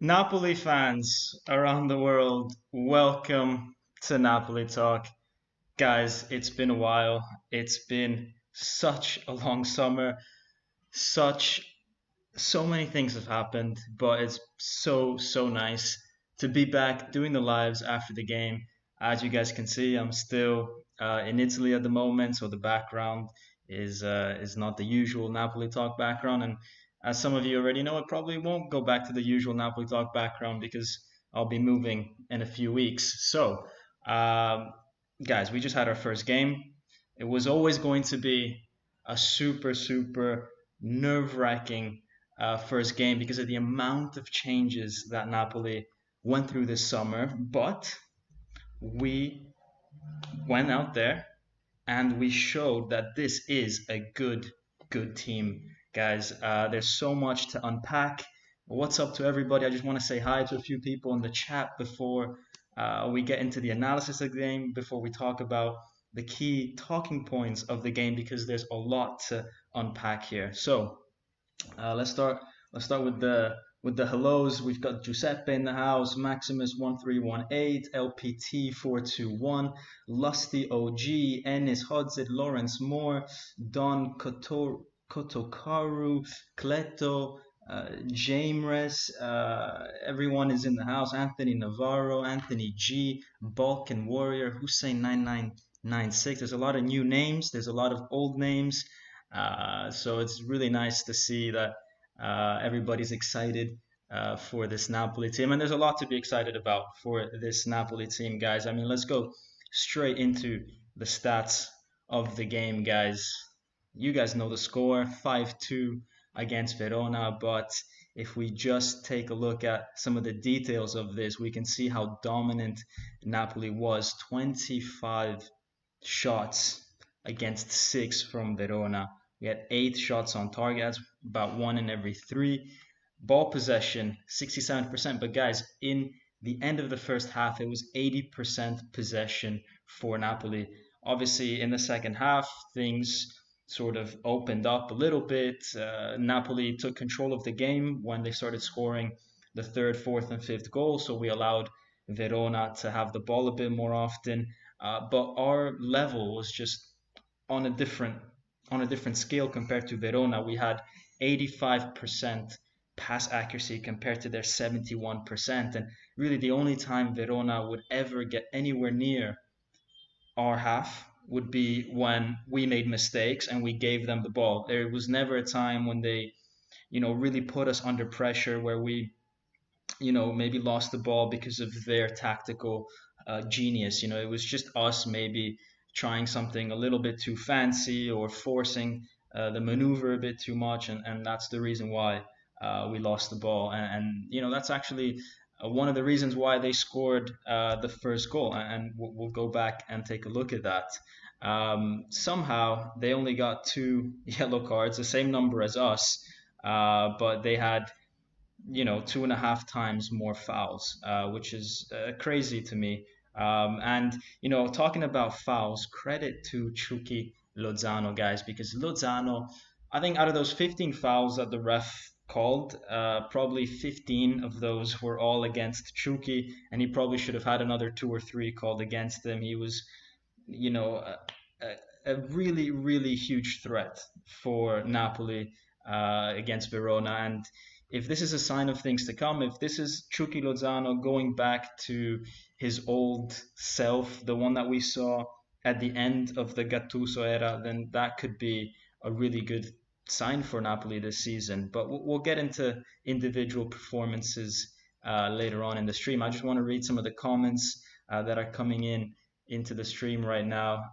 Napoli fans around the world, welcome to Napoli Talk. Guys, it's been a while. It's been such a long summer. Such so many things have happened, but it's so nice to be back doing the lives after the game. As you guys can see, I'm still in Italy at the moment, so the background is not the usual Napoli Talk background. And as some of you already know, it probably won't go back to the usual Napoli Talk background because I'll be moving in a few weeks. So, um, guys, we just had our first game. It was always going to be a super nerve-wracking first game because of the amount of changes that Napoli went through this summer. But we went out there and we showed that this is a good team, guys. There's so much to unpack. What's up to everybody? I just want to say hi to a few people in the chat before we get into the analysis of the game, before we talk about the key talking points of the game, because there's a lot to unpack here. So let's start. Let's start with the hellos. We've got Giuseppe in the house, Maximus 1318, LPT 421, Lusty OG, Ennis Hodzit, Lawrence Moore, Don Kotokaru, Kleto, James, everyone is in the house. Anthony Navarro, Anthony G, Balkan Warrior, Hussein 9996. There's a lot of new names. There's a lot of old names. So it's really nice to see that everybody's excited for this Napoli team, and there's a lot to be excited about for this Napoli team, guys. I mean, let's go straight into the stats of the game, guys. You guys know the score, 5-2 against Verona, but if we just take a look at some of the details of this, we can see how dominant Napoli was. 25 shots against 6 from Verona. We had 8 shots on target. That's about 1 in every 3. Ball possession, 67%. But guys, in the end of the first half, it was 80% possession for Napoli. Obviously, in the second half, things sort of opened up a little bit. Napoli took control of the game when they started scoring the third, fourth, and fifth goal. So we allowed Verona to have the ball a bit more often. But our level was just on a different on a different scale compared to Verona. We had 85% pass accuracy compared to their 71%. And really, the only time Verona would ever get anywhere near our half would be when we made mistakes and we gave them the ball. There was never a time when they, really put us under pressure where we, maybe lost the ball because of their tactical genius. It was just us maybe trying something a little bit too fancy or forcing the maneuver a bit too much, and that's the reason why we lost the ball. And that's actually one of the reasons why they scored the first goal. And we'll go back and take a look at that. Somehow they only got 2 yellow cards, the same number as us, but they had 2.5 times more fouls, which is crazy to me. And talking about fouls, credit to Chucky Lozano, guys, because Lozano, I think out of those 15 fouls that the ref called, probably 15 of those were all against Chucky, and he probably should have had another 2 or 3 called against him. He was, a really huge threat for Napoli against Verona. And if this is a sign of things to come, if this is Chucky Lozano going back to his old self, the one that we saw at the end of the Gattuso era, then that could be a really good sign for Napoli this season. But we'll get into individual performances later on in the stream. I just want to read some of the comments that are coming in into the stream right now.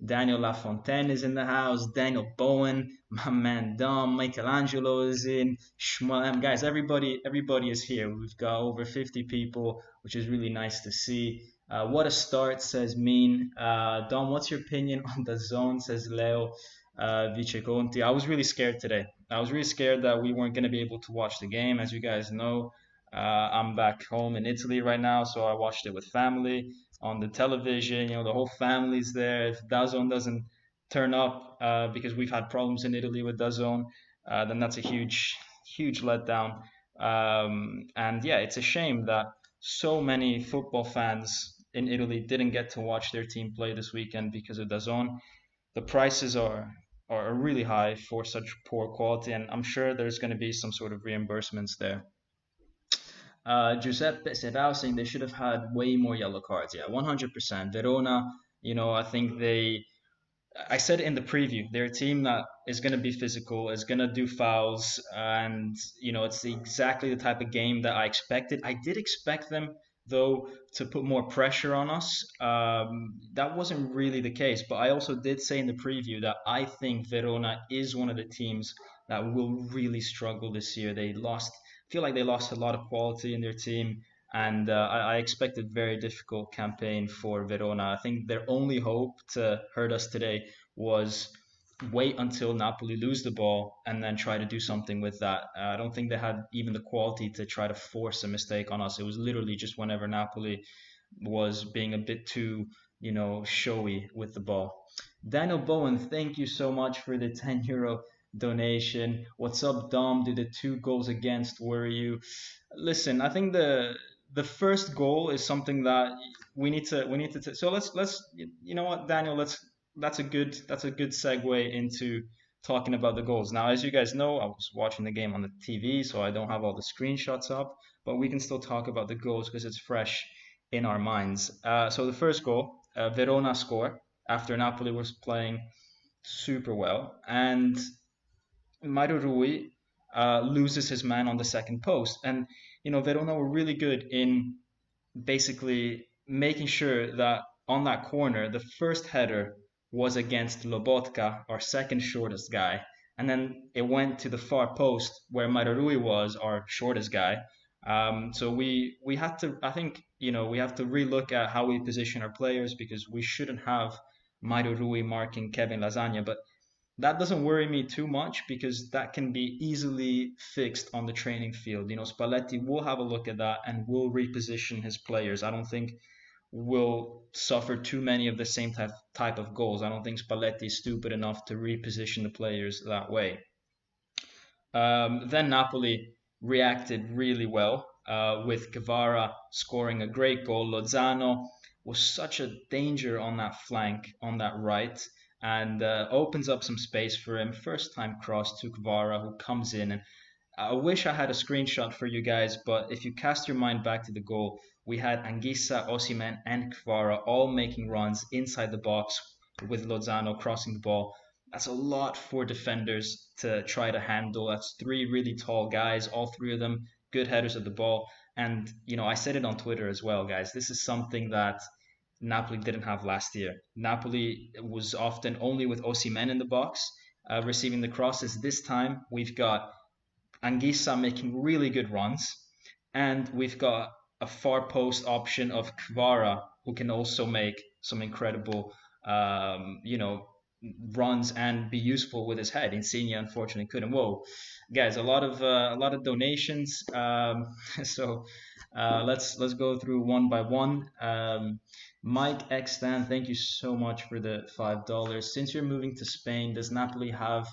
Daniel Lafontaine is in the house. Daniel Bowen, my man Dom, Michelangelo is in. Shmuel, guys, everybody is here. We've got over 50 people, which is really nice to see. What a start, says Mean. Dom, what's your opinion on the zone, says Leo Viceconti. I was really scared today. I was really scared that we weren't going to be able to watch the game. As you guys know, I'm back home in Italy right now, so I watched it with family on the television. The whole family's there. If DAZN doesn't turn up because we've had problems in Italy with DAZN, then that's a huge letdown And yeah, it's a shame that so many football fans in Italy didn't get to watch their team play this weekend because of DAZN. The prices are really high for such poor quality, and I'm sure there's going to be some sort of reimbursements there. Giuseppe Serrao saying they should have had way more yellow cards. Yeah, 100%. Verona, I think I said it in the preview. They're a team that is going to be physical, is going to do fouls, and it's exactly the type of game that I expected. I did expect them, though, to put more pressure on us. That wasn't really the case, but I also did say in the preview that I think Verona is one of the teams that will really struggle this year. Feel like they lost a lot of quality in their team, and I expect a very difficult campaign for Verona. I think their only hope to hurt us today was wait until Napoli lose the ball and then try to do something with that. I don't think they had even the quality to try to force a mistake on us. It was literally just whenever Napoli was being a bit too, showy with the ball. Daniel Bowen, thank you so much for the €10 donation. What's up, Dom? Do the two goals against worry you? Listen, I think the first goal is something that we need to so let's you know what, Daniel, that's a good segue into talking about the goals. Now, as you guys know, I was watching the game on the TV, so I don't have all the screenshots up, but we can still talk about the goals because it's fresh in our minds. So the first goal, Verona score after Napoli was playing super well, and Mario Rui loses his man on the second post. And, Verona were really good in basically making sure that on that corner, the first header was against Lobotka, our second shortest guy. And then it went to the far post where Mario Rui was our shortest guy. So we had to, I think, we have to relook at how we position our players because we shouldn't have Mario Rui marking Kevin Lasagna. But that doesn't worry me too much because that can be easily fixed on the training field. Spalletti will have a look at that and will reposition his players. I don't think we'll suffer too many of the same type of goals. I don't think Spalletti is stupid enough to reposition the players that way. Then Napoli reacted really well with Guevara scoring a great goal. Lozano was such a danger on that flank, on that right, and opens up some space for him. First time cross to Guevara, who comes in. And I wish I had a screenshot for you guys, but if you cast your mind back to the goal, we had Anguissa, Osimhen, and Guevara all making runs inside the box with Lozano crossing the ball. That's a lot for defenders to try to handle. That's three really tall guys, all three of them good headers of the ball. And, I said it on Twitter as well, guys. This is something that Napoli didn't have last year. Napoli was often only with Osimhen in the box, receiving the crosses. This time, we've got Anguissa making really good runs, and we've got a far post option of Kvara, who can also make some incredible, runs and be useful with his head. Insigne unfortunately couldn't. Whoa, guys, a lot of donations. So let's go through one by one. Mike X Stan, thank you so much for the $5. Since you're moving to Spain, does Napoli have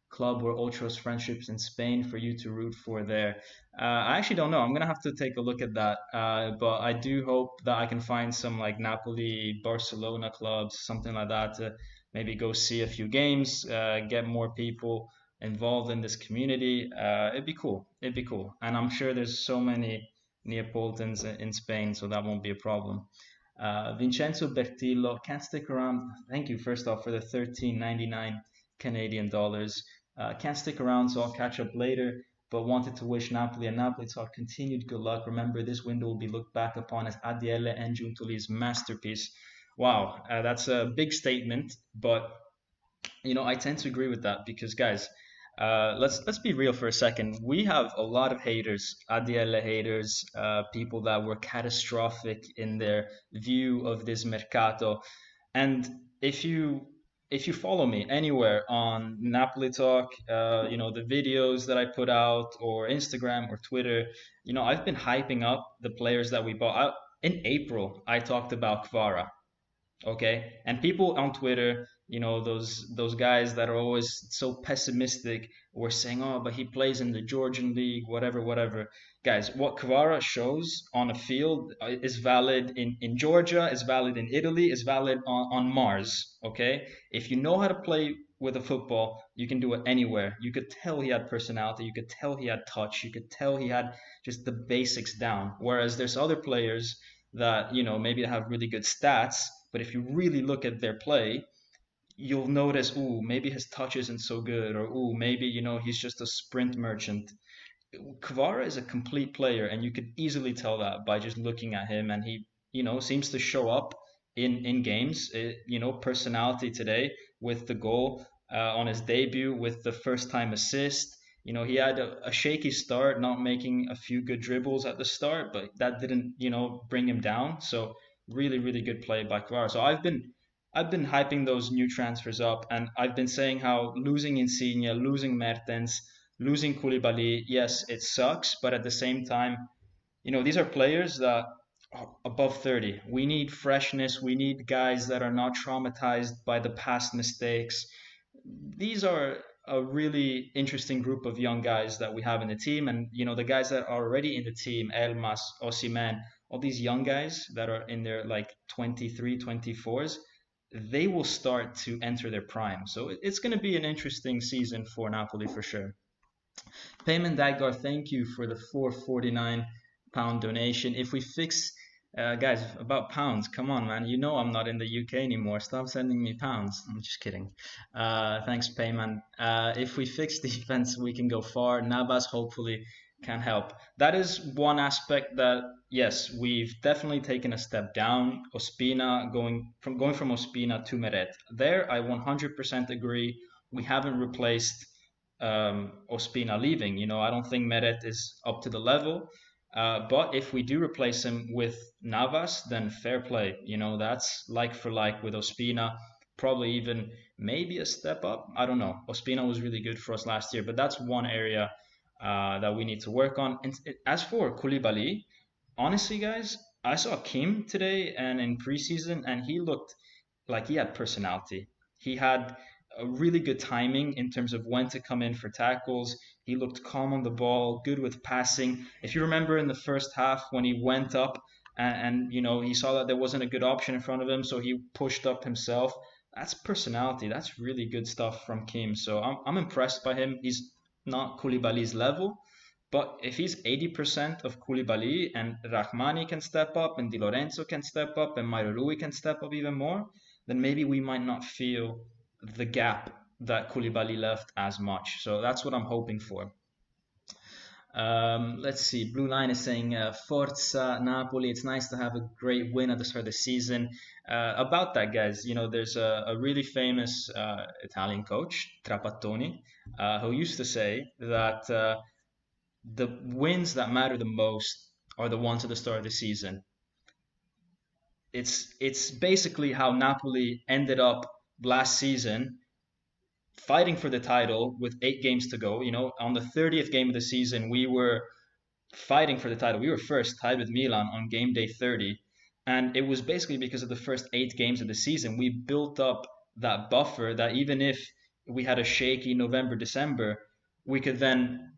club or ultras friendships in Spain for you to root for there? I actually don't know. I'm gonna have to take a look at that. But I do hope that I can find some like Napoli, Barcelona clubs, something like that, to maybe go see a few games, get more people involved in this community. It'd be cool. It'd be cool. And I'm sure there's so many Neapolitans in Spain, so that won't be a problem. Vincenzo Bertillo can't stick around. Thank you, first off, for the 13.99 Canadian dollars. Can't stick around, so I'll catch up later. But wanted to wish Napoli and Napoli Talk continued good luck. Remember, this window will be looked back upon as ADL and Giuntoli's masterpiece. Wow, that's a big statement, but I tend to agree with that because, guys, let's be real for a second. We have a lot of haters, ADL haters, people that were catastrophic in their view of this mercato. And if you follow me anywhere on Napoli Talk, the videos that I put out, or Instagram or Twitter, I've been hyping up the players that we bought. In April, I talked about Kvara, okay? And people on Twitter those guys that are always so pessimistic, were saying, oh, but he plays in the Georgian league, whatever, whatever. Guys, what Kvara shows on a field is valid in Georgia, is valid in Italy, is valid on Mars. Okay, if you know how to play with a football, you can do it anywhere. You could tell he had personality. You could tell he had touch. You could tell he had just the basics down. Whereas there's other players that maybe have really good stats, but if you really look at their play, you'll notice, ooh, maybe his touch isn't so good, or ooh, maybe he's just a sprint merchant. Kvara is a complete player, and you could easily tell that by just looking at him. And he, seems to show up in games. Personality today with the goal on his debut, with the first time assist. He had a shaky start, not making a few good dribbles at the start, but that didn't, bring him down. So really, really good play by Kvara. So I've been hyping those new transfers up, and I've been saying how losing Insigne, losing Mertens, losing Koulibaly, yes, it sucks, but at the same time, these are players that are above 30. We need freshness. We need guys that are not traumatized by the past mistakes. These are a really interesting group of young guys that we have in the team. And, the guys that are already in the team, Elmas, Osimhen, all these young guys that are in their like 23, 24s, they will start to enter their prime. So it's going to be an interesting season for Napoli for sure. Payment Daggar, thank you for the 449 pound donation. If we fix, guys, about pounds, come on, man. I'm not in the UK anymore. Stop sending me pounds. I'm just kidding. Thanks, Payman. If we fix defense, we can go far. Navas hopefully can help. That is one aspect that, yes, we've definitely taken a step down. Ospina going from Ospina to Meret. There, I 100% agree. We haven't replaced Ospina leaving. I don't think Meret is up to the level. But if we do replace him with Navas, then fair play. That's like for like with Ospina. Probably even maybe a step up. I don't know. Ospina was really good for us last year, but that's one area that we need to work on. And as for Koulibaly, honestly, guys, I saw Kim today and in preseason, and he looked like he had personality. He had a really good timing in terms of when to come in for tackles. He looked calm on the ball, good with passing. If you remember in the first half when he went up and he saw that there wasn't a good option in front of him, so he pushed up himself. That's personality. That's really good stuff from Kim. So I'm impressed by him. He's not Koulibaly's level, but if he's 80% of Koulibaly and Rahmani can step up and Di Lorenzo can step up and Mario Rui can step up even more, then maybe we might not feel the gap that Koulibaly left as much. So that's what I'm hoping for. Let's see. Blue Line is saying, Forza Napoli. It's nice to have a great win at the start of the season. About that, guys, there's a really famous Italian coach, Trapattoni, who used to say that the wins that matter the most are the ones at the start of the season. It's basically how Napoli ended up last season, fighting for the title with 8 games to go. On the 30th game of the season, we were fighting for the title. We were first, tied with Milan on game day 30. And it was basically because of the first 8 games of the season. We built up that buffer that even if we had a shaky November, December, we could then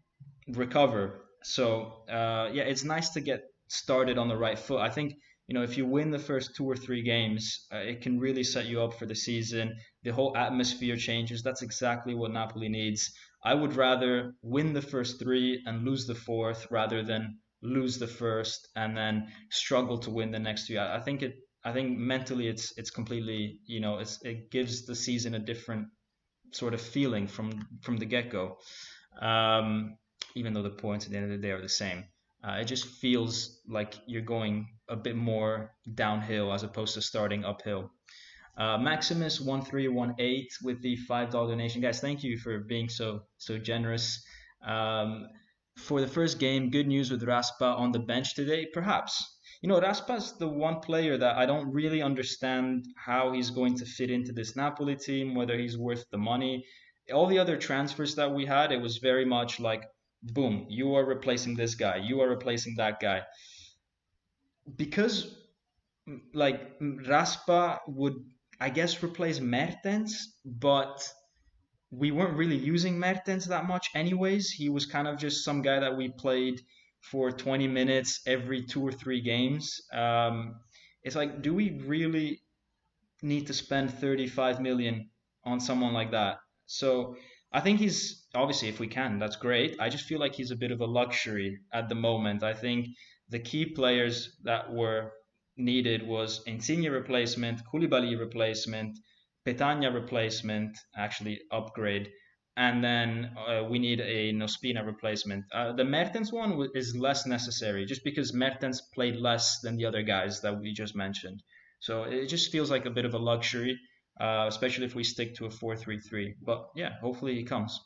recover. So, yeah, it's nice to get started on the right foot. I think, if you win the first 2 or 3 games, it can really set you up for the season. The whole atmosphere changes. That's exactly what Napoli needs. I would rather win the first 3 and lose the fourth rather than lose the first and then struggle to win the next 2. I think mentally it's completely, it gives the season a different sort of feeling from the get-go. Even though the points at the end of the day are the same. It just feels like you're going a bit more downhill as opposed to starting uphill. Maximus1318 with the $5 donation. Guys, thank you for being so generous. For the first game, good news with Raspa on the bench today, perhaps. Raspa's the one player that I don't really understand how he's going to fit into this Napoli team, whether he's worth the money. All the other transfers that we had, it was very much like, boom, you are replacing this guy, you are replacing that guy. Because like Raspa would I guess, replace Mertens, but we weren't really using Mertens that much anyways. He was kind of just some guy that we played for 20 minutes every 2 or 3 games. It's like, do we really need to spend 35 million on someone like that? So I think he's obviously, if we can, that's great. I just feel like he's a bit of a luxury at the moment. I think the key players that were needed was Insigne replacement, Koulibaly replacement, Petagna replacement, actually upgrade, and then we need a Nospina replacement. The Mertens one is less necessary just because Mertens played less than the other guys that we just mentioned. So it just feels like a bit of a luxury, especially if we stick to a 4-3-3. But yeah, hopefully he comes.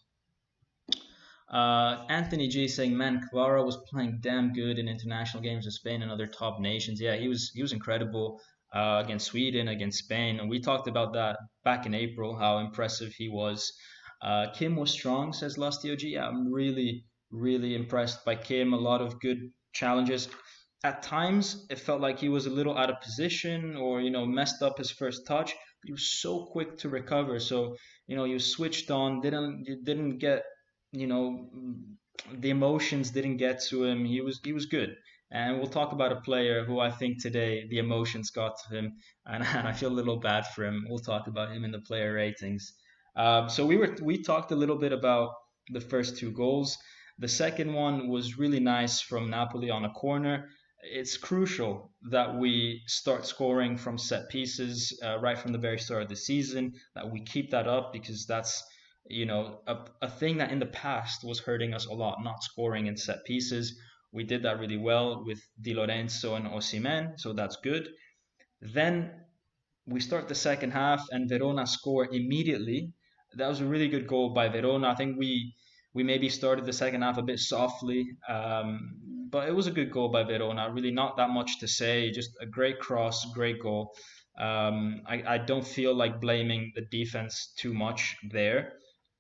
Anthony G saying, "Man, Cannavaro was playing damn good in international games in Spain and other top nations. Yeah, he was incredible against Sweden, against Spain, and we talked about that back in April, how impressive he was. Kim was strong," says Lastio G. Yeah, I'm really, really impressed by Kim. A lot of good challenges. At times, it felt like he was a little out of position, or messed up his first touch. But he was so quick to recover. So he was switched on. Didn't get you know the emotions didn't get to him. He was good. And we'll talk about a player who I think today the emotions got to him, and I feel a little bad for him. We'll talk about him in the player ratings. So we talked a little bit about the first two goals. The second one was really nice from Napoli on a corner. It's crucial that we start scoring from set pieces right from the very start of the season, that we keep that up, because that's a thing that in the past was hurting us a lot, not scoring in set pieces. We did that really well with Di Lorenzo and Osimhen, so that's good. Then we start the second half and Verona score immediately. That was a really good goal by Verona. I think we maybe started the second half a bit softly, but it was a good goal by Verona. Really, not that much to say. Just a great cross, great goal. I don't feel like blaming the defense too much there.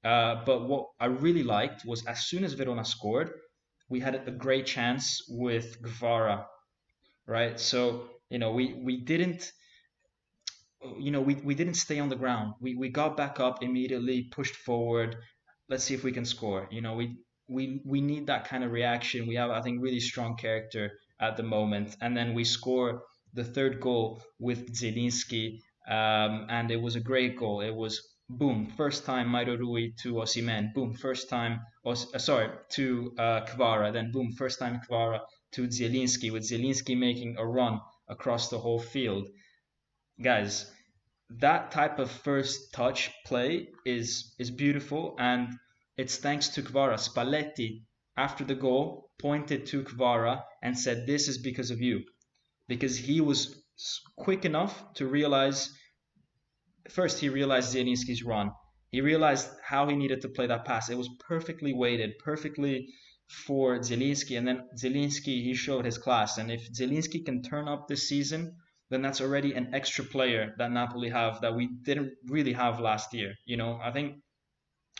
But what I really liked was as soon as Verona scored, we had a great chance with Guevara, right? So we didn't we didn't stay on the ground. We got back up immediately, pushed forward. Let's see if we can score. We need that kind of reaction. We have, I think, really strong character at the moment. And then we score the third goal with Zielinski, and it was a great goal. It was boom, first time Mairo Rui to Osimhen, boom, first time, to Kvara, then boom, first time Kvara to Zielinski, with Zielinski making a run across the whole field. Guys, that type of first touch play is beautiful, and it's thanks to Kvara. Spalletti, after the goal, pointed to Kvara and said, "This is because of you," because he was quick enough to realize. First, he realized Zielinski's run. He realized how he needed to play that pass. It was perfectly weighted, perfectly for Zielinski. And then Zielinski, he showed his class. And if Zielinski can turn up this season, then that's already an extra player that Napoli have that we didn't really have last year. I think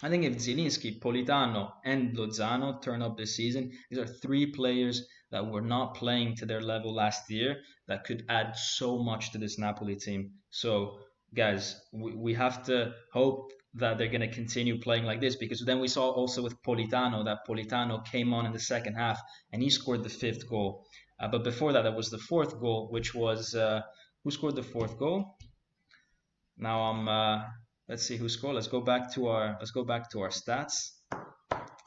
if Zielinski, Politano, and Lozano turn up this season, these are three players that were not playing to their level last year that could add so much to this Napoli team. So, guys, we have to hope that they're going to continue playing like this, because then we saw also with Politano that Politano came on in the second half and he scored the fifth goal. But before that, there was the fourth goal, which was who scored the fourth goal? Now let's see who scored. Let's go back to our stats.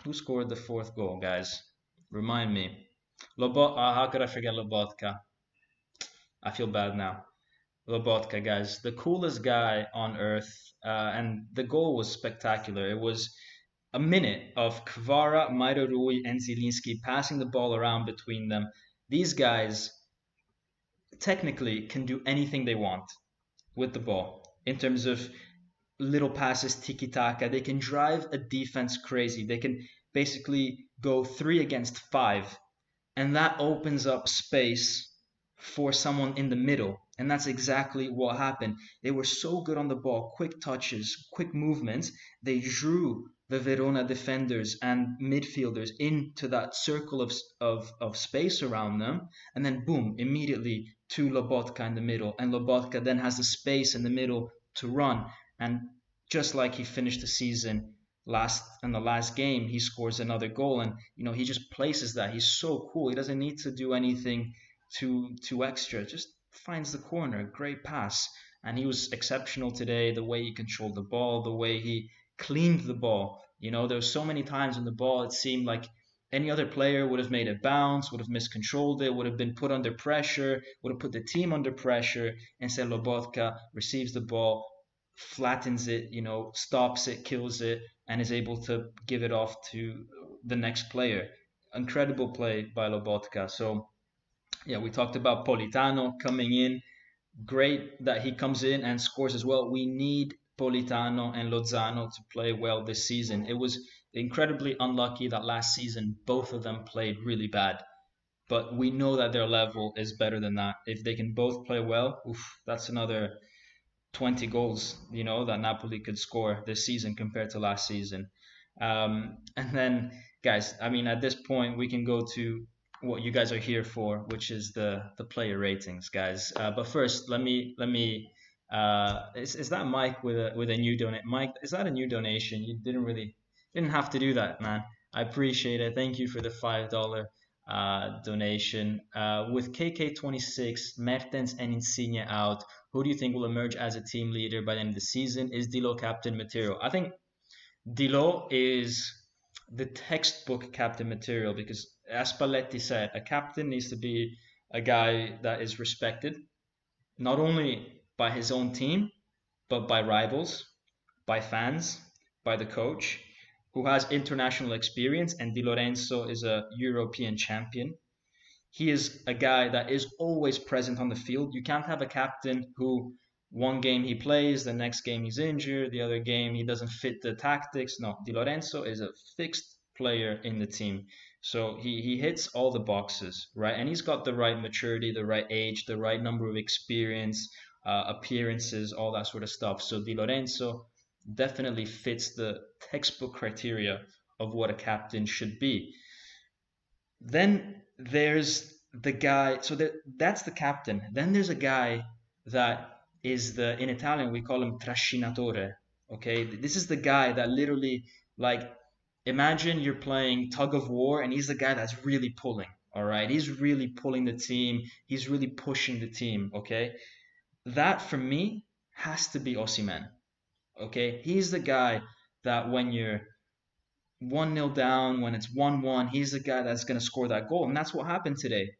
Who scored the fourth goal, guys? Remind me. How could I forget Lobotka? I feel bad now. Lobotka, guys, the coolest guy on earth, and the goal was spectacular. It was a minute of Kvara, Mairo Rui, and Zielinski passing the ball around between them. These guys technically can do anything they want with the ball in terms of little passes, tiki taka. They can drive a defense crazy. They can basically go 3 against 5, and that opens up space for someone in the middle. And that's exactly what happened. They were so good on the ball, quick touches, quick movements. They drew the Verona defenders and midfielders into that circle of space around them, and then boom, immediately to Lobotka in the middle, and Lobotka then has the space in the middle to run, and just like he finished the season last in the last game, he scores another goal, and he just places that. He's so cool. He doesn't need to do anything too extra. Just finds the corner, great pass, and he was exceptional today. The way he controlled the ball, the way he cleaned the ball. There were so many times in the ball it seemed like any other player would have made it bounce, would have miscontrolled it, would have been put under pressure, would have put the team under pressure. Instead, Lobotka receives the ball, flattens it, stops it, kills it, and is able to give it off to the next player. Incredible play by Lobotka. So, yeah, we talked about Politano coming in. Great that he comes in and scores as well. We need Politano and Lozano to play well this season. It was incredibly unlucky that last season both of them played really bad. But we know that their level is better than that. If they can both play well, that's another 20 goals, that Napoli could score this season compared to last season. And then, guys, I mean, at this point, we can go to what you guys are here for, which is the player ratings, guys. But first, let me is that Mike with a new donate? Mike, is that a new donation? You didn't have to do that, man. I appreciate it. Thank you for the $5 donation. With KK26, Mertens and Insigne out, who do you think will emerge as a team leader by the end of the season? Is Dilo captain material? I think Dilo is the textbook captain material because, as Spalletti said, a captain needs to be a guy that is respected not only by his own team, but by rivals, by fans, by the coach, who has international experience. And Di Lorenzo is a European champion. He is a guy that is always present on the field. You can't have a captain who one game he plays, the next game he's injured, the other game he doesn't fit the tactics. No, Di Lorenzo is a fixed player in the team. So he hits all the boxes, right? And he's got the right maturity, the right age, the right number of experience, appearances, all that sort of stuff. So Di Lorenzo definitely fits the textbook criteria of what a captain should be. Then there's the guy, so that's the captain. Then there's a guy that is in Italian we call him trascinatore. Okay, this is the guy that literally, like, imagine you're playing tug of war and he's the guy that's really pulling. All right, he's really pulling the team. He's really pushing the team. Okay, that for me has to be Osimhen. Okay, he's the guy that when you're 1-0 down, when it's 1-1, he's the guy that's going to score that goal. And that's what happened today,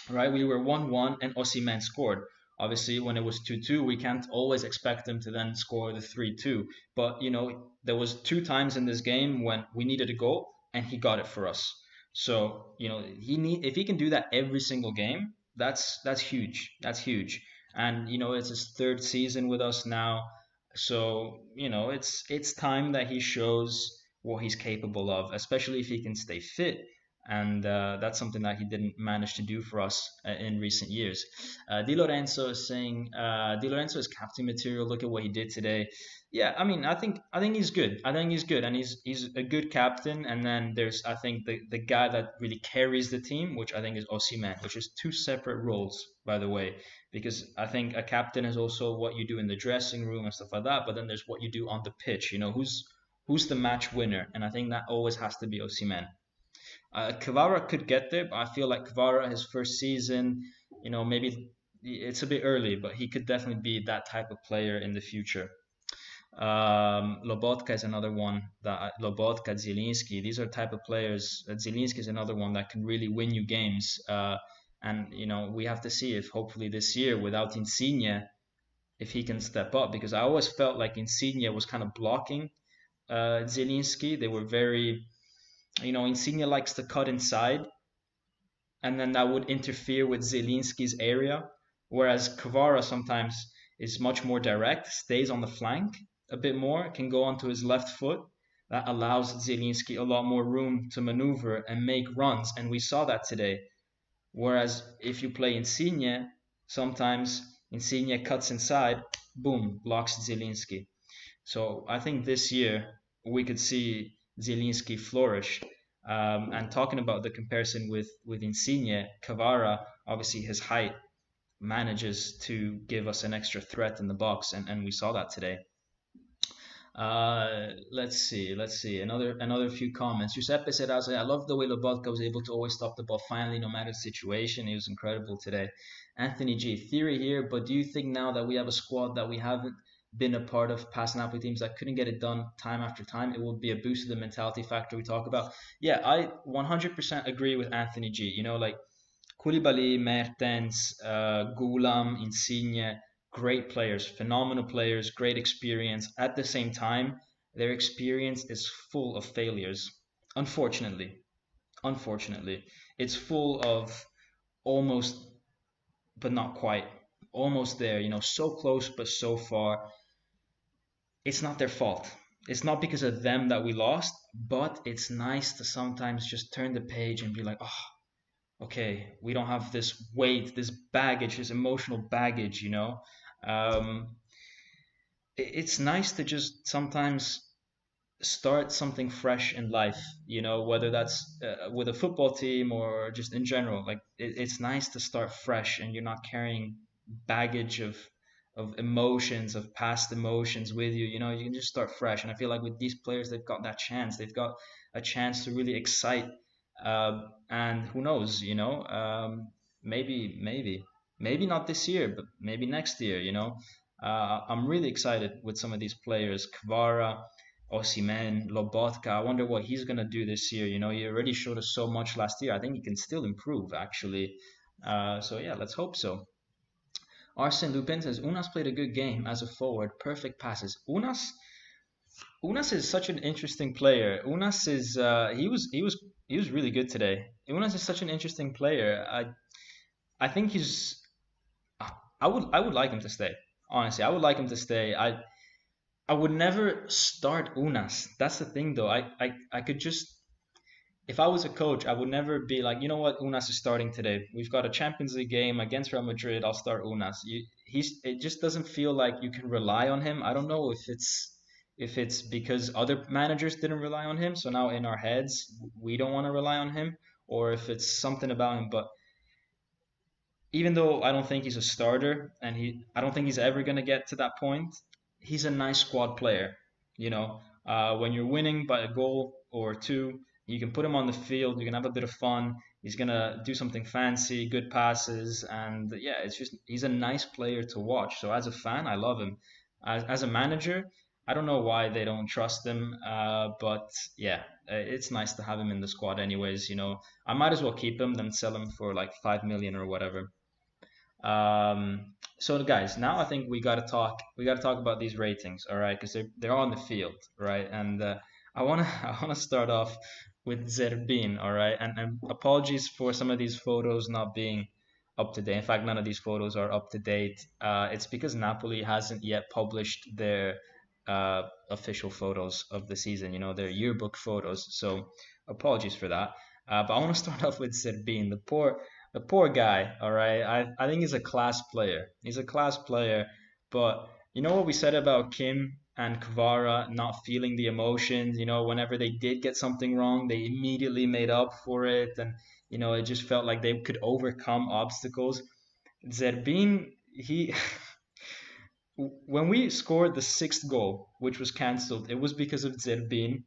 right? We were 1-1 and Osimhen scored. Obviously, when it was 2-2, we can't always expect him to then score the 3-2. But, there was 2 times in this game when we needed a goal and he got it for us. So, if he can do that every single game, that's huge. That's huge. And, it's his 3rd season with us now. So, it's time that he shows what he's capable of, especially if he can stay fit. And that's something that he didn't manage to do for us in recent years. Di Lorenzo is saying Di Lorenzo is captain material. Look at what he did today. Yeah, I mean, I think he's good. I think he's good, and he's a good captain. And then there's, I think, the guy that really carries the team, which I think is Osimhen, which is 2 separate roles, by the way, because I think a captain is also what you do in the dressing room and stuff like that. But then there's what you do on the pitch. Who's the match winner, and I think that always has to be Osimhen. Cannavaro could get there, but I feel like Cannavaro, his first season, maybe it's a bit early, but he could definitely be that type of player in the future. Lobotka is another one Lobotka, Zielinski, these are type of players. Zielinski is another one that can really win you games. And we have to see if hopefully this year without Insigne, if he can step up, because I always felt like Insigne was kind of blocking Zielinski. They were very, Insigne likes to cut inside, and then that would interfere with Zielinski's area, whereas Cannavaro sometimes is much more direct, stays on the flank a bit more, can go onto his left foot. That allows Zielinski a lot more room to maneuver and make runs, and we saw that today. Whereas if you play Insigne, sometimes Insigne cuts inside, boom, blocks Zielinski. So I think this year we could see Zielinski flourish. And talking about the comparison with Insigne, Cavara, obviously his height manages to give us an extra threat in the box, and we saw that today. Let's see. Another few comments. Giuseppe said, "I love the way Lobotka was able to always stop the ball finally, no matter the situation. He was incredible today." Anthony G, theory here, but do you think now that we have a squad that we haven't been a part of past Napoli teams that couldn't get it done time after time, it will be a boost to the mentality factor we talk about? Yeah, I 100% agree with Anthony G. Like Koulibaly, Mertens, Gulam, Insigne, great players, phenomenal players, great experience. At the same time, their experience is full of failures. Unfortunately, unfortunately, it's full of almost, but not quite, almost there. So close but so far. It's not their fault. It's not because of them that we lost, but it's nice to sometimes just turn the page and be like, oh, okay, we don't have this weight, this baggage, this emotional baggage. Um, it's nice to just sometimes start something fresh in life, whether that's with a football team or just in general. Like it's nice to start fresh and you're not carrying baggage of emotions, of past emotions with you. You can just start fresh. And I feel like with these players, they've got that chance. They've got a chance to really excite. And who knows, maybe not this year, but maybe next year. I'm really excited with some of these players. Kvara, Osimhen, Lobotka. I wonder what he's gonna do this year. He already showed us so much last year. I think he can still improve, actually. So yeah, let's hope so. Arsene Lupin says Unas played a good game as a forward, perfect passes. Unas is such an interesting player. Unas is he was really good today. Unas is such an interesting player. I think I would like him to stay. Honestly, I would like him to stay. I would never start Unas. That's the thing, though. I could just, if I was a coach, I would never be like, you know what, Unas is starting today. We've got a Champions League game against Real Madrid. I'll start Unas. It just doesn't feel like you can rely on him. I don't know if it's because other managers didn't rely on him, so now in our heads we don't want to rely on him, or if it's something about him. But even though I don't think he's a starter, and I don't think he's ever gonna get to that point, he's a nice squad player. When you're winning by a goal or two, you can put him on the field. You can have a bit of fun. He's gonna do something fancy, good passes, and yeah, it's just he's a nice player to watch. So as a fan, I love him. As a manager, I don't know why they don't trust him, but yeah, it's nice to have him in the squad anyways. I might as well keep him than sell him for like 5 million or whatever. So guys, now I think we gotta talk. We gotta talk about these ratings, all right? Because they're on the field, right? And I wanna I wanna start off with Zerbin, all right? And apologies for some of these photos not being up to date. In fact, none of these photos are up to date. It's because Napoli hasn't yet published their official photos of the season. Their yearbook photos. So apologies for that. But I want to start off with Zerbin, the poor guy, all right? I think he's a class player. He's a class player, but you know what we said about Kim and Kvara not feeling the emotions, whenever they did get something wrong, they immediately made up for it, and it just felt like they could overcome obstacles. Zerbin, he when we scored the sixth goal, which was cancelled, it was because of Zerbin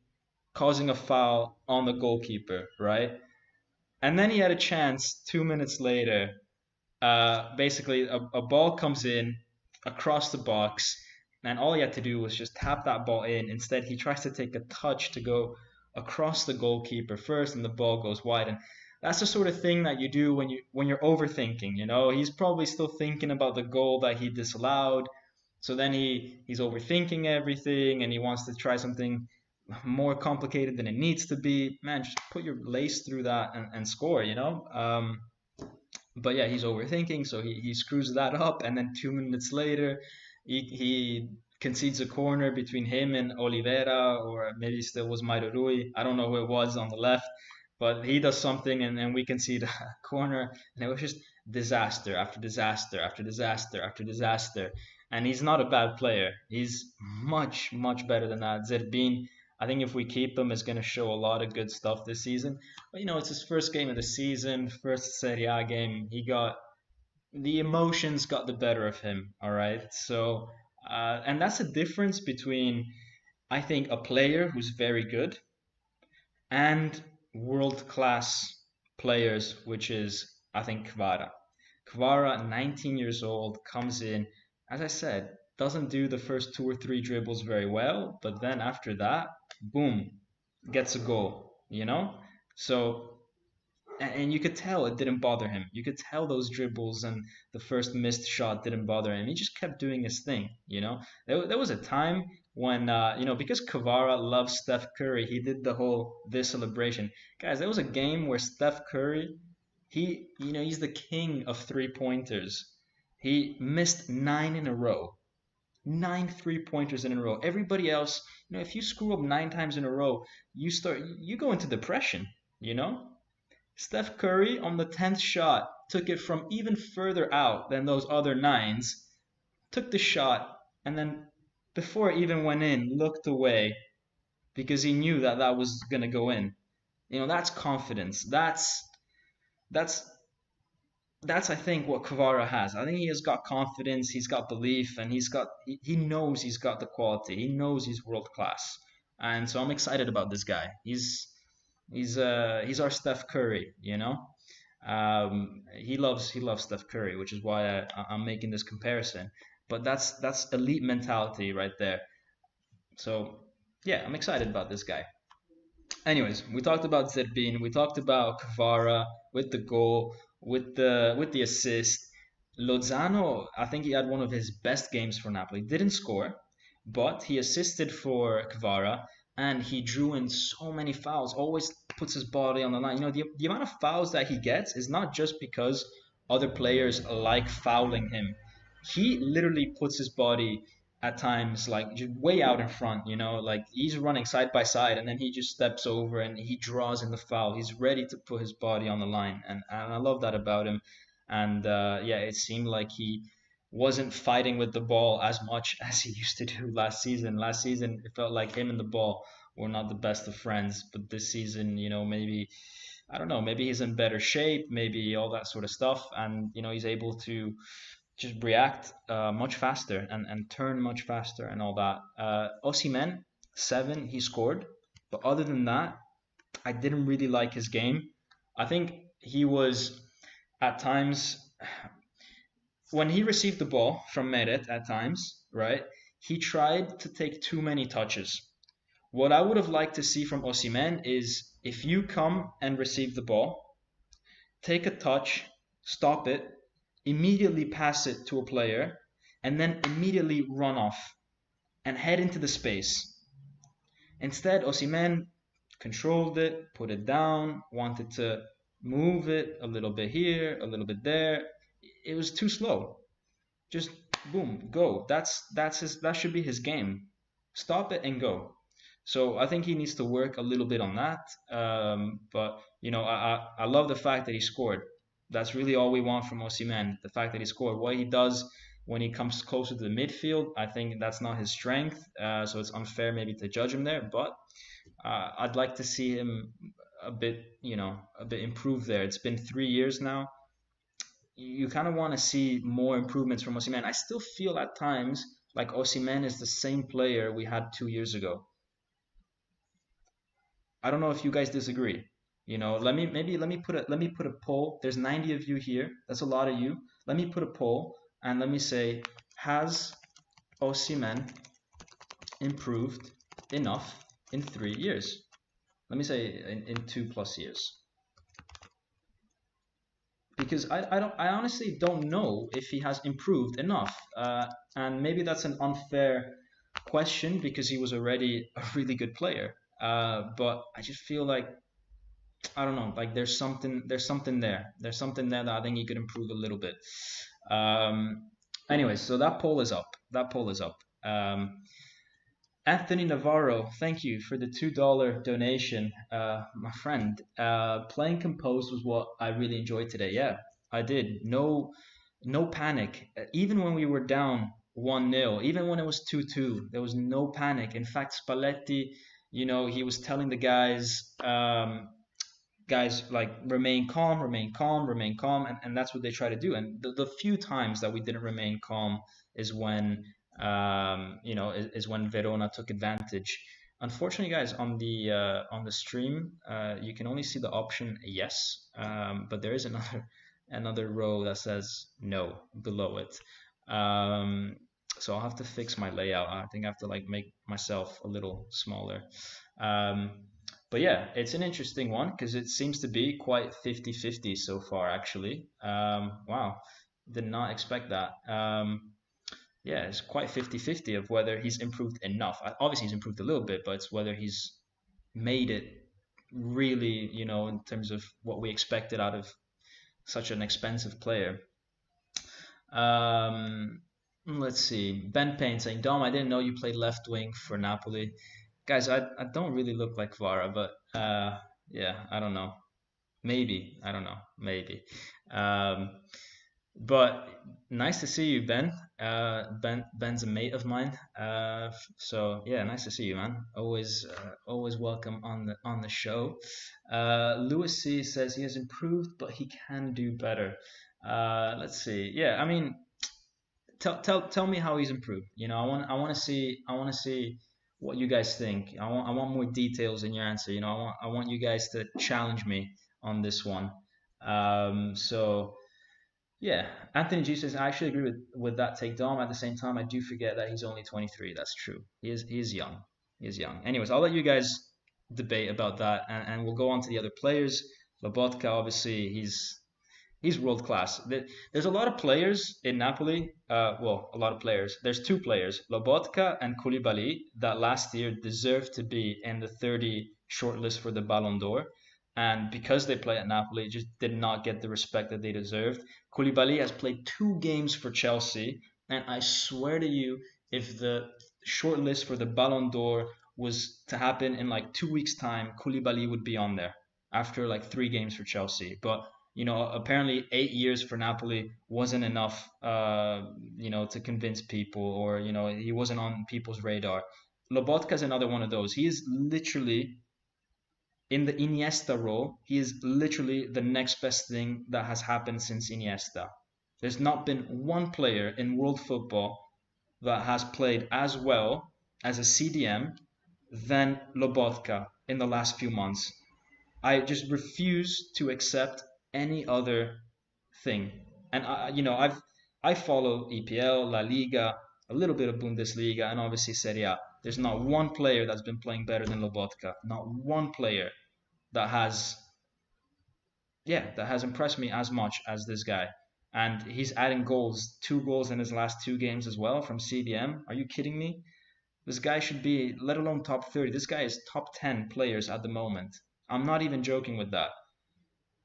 causing a foul on the goalkeeper, right? And then he had a chance 2 minutes later. Basically, a ball comes in across the box, and all he had to do was just tap that ball in. Instead, he tries to take a touch to go across the goalkeeper first, and the ball goes wide. And that's the sort of thing that you do when you're overthinking. He's probably still thinking about the goal that he disallowed. So then he's overthinking everything, and he wants to try something more complicated than it needs to be. Man, just put your lace through that and score. But yeah, he's overthinking, so he screws that up, and then 2 minutes later, he concedes a corner between him and Oliveira, or maybe still was Mairo Rui. I don't know who it was on the left, but he does something, and we concede a corner, and it was just disaster after disaster after disaster after disaster. And he's not a bad player. He's much, much better than that. Zerbin, I think if we keep him, it's going to show a lot of good stuff this season. But it's his first game of the season, first Serie A game. The emotions got the better of him. All right, so and that's the difference between I think a player who's very good and world class players, which is I think Kvara. Kvara, 19 years old, comes in, as I said, doesn't do the first two or three dribbles very well, but then after that, boom, gets a goal, So, and you could tell it didn't bother him. You could tell those dribbles and the first missed shot didn't bother him. He just kept doing his thing. There was a time when, because Kvara loves Steph Curry, he did the whole this celebration. Guys, there was a game where Steph Curry he's the king of three pointers. He missed nine in a row, nine three-pointers in a row. Everybody else, if you screw up nine times in a row, you go into depression. You know. Steph Curry on the 10th shot took it from even further out than those other nines. Took the shot and then before it even went in, looked away because he knew that that was gonna go in. That's confidence. That's that's I think what Kvara has. I think he has got confidence, he's got belief, and he knows he's got the quality. He knows he's world class, and so I'm excited about this guy. He's our Steph Curry. He loves Steph Curry, which is why I'm making this comparison. But that's elite mentality right there. So yeah, I'm excited about this guy. Anyways, we talked about Zerbin, we talked about Kvara with the goal, with the assist. Lozano, I think he had one of his best games for Napoli. Didn't score, but he assisted for Kvara and he drew in so many fouls. Always puts his body on the line. The amount of fouls that he gets is not just because other players like fouling him. He literally puts his body at times like way out in front, like he's running side by side and then he just steps over and he draws in the foul. He's ready to put his body on the line, and I love that about him. And yeah, it seemed like he wasn't fighting with the ball as much as he used to do last season. Last season, it felt like him and the ball were not the best of friends, but this season, maybe I don't know, maybe he's in better shape, maybe all that sort of stuff, and he's able to just react much faster and turn much faster and all that. Osimhen, 7, he scored. But other than that, I didn't really like his game. I think he was at times, when he received the ball from Meret at times, right, he tried to take too many touches. What I would have liked to see from Osimhen is if you come and receive the ball, take a touch, stop it, immediately pass it to a player, and then immediately run off and head into the space. Instead, Osimhen controlled it, put it down, wanted to move it a little bit here, a little bit there. It was too slow. Just boom, go. That should be his game. Stop it and go. So I think he needs to work a little bit on that. But I love the fact that he scored. That's really all we want from Osimhen. The fact that he scored. What he does when he comes closer to the midfield, I think that's not his strength. So it's unfair maybe to judge him there. But I'd like to see him a bit improved there. It's been 3 years now. You kind of want to see more improvements from Osimhen. I still feel at times like Osimhen is the same player we had 2 years ago. I don't know if you guys disagree. Let me put a poll. There's 90 of you here. That's a lot of you. Let me put a poll and let me say, has Osimhen improved enough in 3 years? Let me say in 2+ years. Because I honestly don't know if he has improved enough. And maybe that's an unfair question because he was already a really good player. But I just feel like I don't know, like there's something there. There's something there that I think he could improve a little bit. Anyways, so that poll is up. Anthony Navarro, thank you for the $2 donation, my friend. Playing composed was what I really enjoyed today. Yeah, I did. No panic. Even when we were down 1-0, even when it was 2-2, there was no panic. In fact, Spalletti, he was telling the guys like remain calm, remain calm, remain calm, and that's what they try to do. And the few times that we didn't remain calm is when is when Verona took advantage. Unfortunately, guys, on the stream, you can only see the option yes, but there is another row that says no below it. Um, so I'll have to fix my layout. I think I have to like make myself a little smaller. Um, but yeah, it's an interesting one because it seems to be quite 50-50 so far, actually. Wow, did not expect that. Yeah, it's quite 50-50 of whether he's improved enough. Obviously, he's improved a little bit, but it's whether he's made it really, in terms of what we expected out of such an expensive player. Let's see. Ben Payne saying, Dom, I didn't know you played left wing for Napoli. Guys, I don't really look like Vara, but yeah, I don't know. Maybe. I don't know. Maybe. Um, but nice to see you, Ben. Ben's a mate of mine. So yeah, nice to see you, man. Always welcome on the show. Lewis C says he has improved, but he can do better. Let's see. Yeah, I mean, tell me how he's improved. I want to see what you guys think. I want more details in your answer. I want you guys to challenge me on this one. So yeah, Anthony G says I actually agree with that take, Dom. At the same time, I do forget that he's only 23. That's true. He is young. He is young. Anyways, I'll let you guys debate about that, and we'll go on to the other players. Lobotka, obviously, he's world class. There's a lot of players in Napoli. Well, a lot of players. There's two players, Lobotka and Koulibaly, that last year deserved to be in the 30 shortlist for the Ballon d'Or. And because they play at Napoli, just did not get the respect that they deserved. Koulibaly has played 2 games for Chelsea, and I swear to you, if the shortlist for the Ballon d'Or was to happen in like 2 weeks' time, Koulibaly would be on there after like 3 games for Chelsea. But apparently 8 years for Napoli wasn't enough, to convince people, or he wasn't on people's radar. Lobotka is another one of those. He is literally in the Iniesta role. He is literally the next best thing that has happened since Iniesta. There's not been one player in world football that has played as well as a CDM than Lobotka in the last few months. I just refuse to accept any other thing. And I follow EPL, La Liga, a little bit of Bundesliga, and obviously Serie A. There's not one player that's been playing better than Lobotka. Not one player that has, yeah, that has impressed me as much as this guy. And he's adding goals, 2 goals in his last 2 games as well from CDM. Are you kidding me? This guy should be, let alone top 30. This guy is top 10 players at the moment. I'm not even joking with that.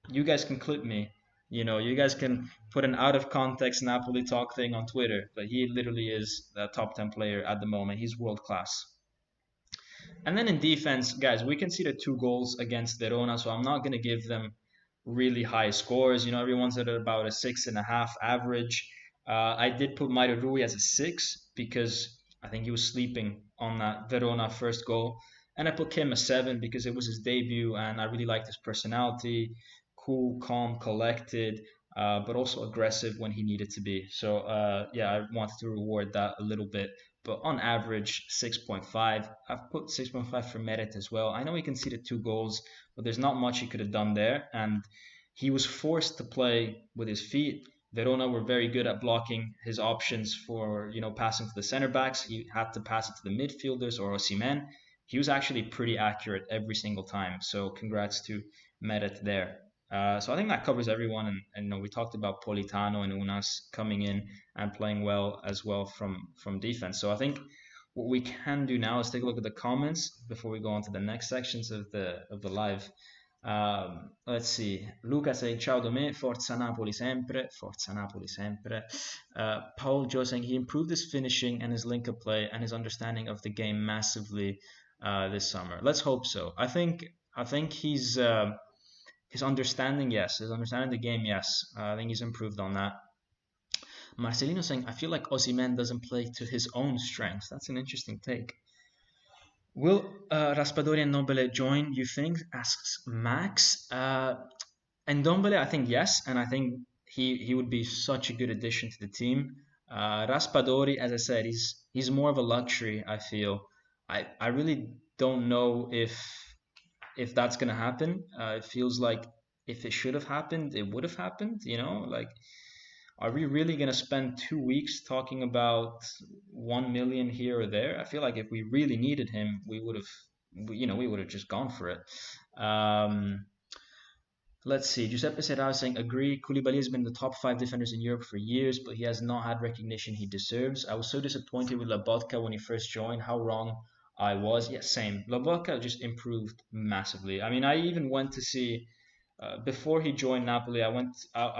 You guys can clip me. You guys can put an out of context Napoli talk thing on Twitter, but he literally is the top 10 player at the moment. He's world class. And then in defense, guys, we conceded 2 goals against Verona, so I'm not going to give them really high scores. Everyone's at about a 6.5 average. I did put Mario Rui as a 6 because I think he was sleeping on that Verona first goal. And I put Kim a 7 because it was his debut and I really liked his personality. Cool, calm, collected, but also aggressive when he needed to be. So yeah, I wanted to reward that a little bit. But on average, 6.5. I've put 6.5 for Merit as well. I know he conceded 2 goals, but there's not much he could have done there. And he was forced to play with his feet. Verona were very good at blocking his options for, passing to the center backs. He had to pass it to the midfielders or Osimhen. He was actually pretty accurate every single time. So congrats to Merit there. So I think that covers everyone. And we talked about Politano and Unas coming in and playing well as well from defense. So I think what we can do now is take a look at the comments before we go on to the next sections of the live. Let's see. Luca saying ciao Dome, Forza Napoli sempre, Forza Napoli sempre. Paul Joe saying he improved his finishing and his link-up play and his understanding of the game massively this summer. Let's hope so. I think he's his understanding, yes. His understanding of the game, yes. I think he's improved on that. Marcelino saying, I feel like Osimhen doesn't play to his own strengths. That's an interesting take. Will Raspadori and Nobile join, you think? Asks Max. And Ndombele, I think yes, and I think he would be such a good addition to the team. Raspadori, as I said, he's more of a luxury, I feel. I really don't know if that's gonna happen. It feels like if it should have happened, it would have happened. Like, are we really gonna spend 2 weeks talking about 1 million here or there? I feel like if we really needed him, we would have just gone for it. Um, Let's see. Giuseppe Serra saying, agree. Koulibaly has been the top five defenders in Europe for years, but he has not had recognition he deserves. I was so disappointed with Lobotka when he first joined. How wrong I was. Yeah, same. Lobotka just improved massively. I mean, I even went to see before he joined Napoli. I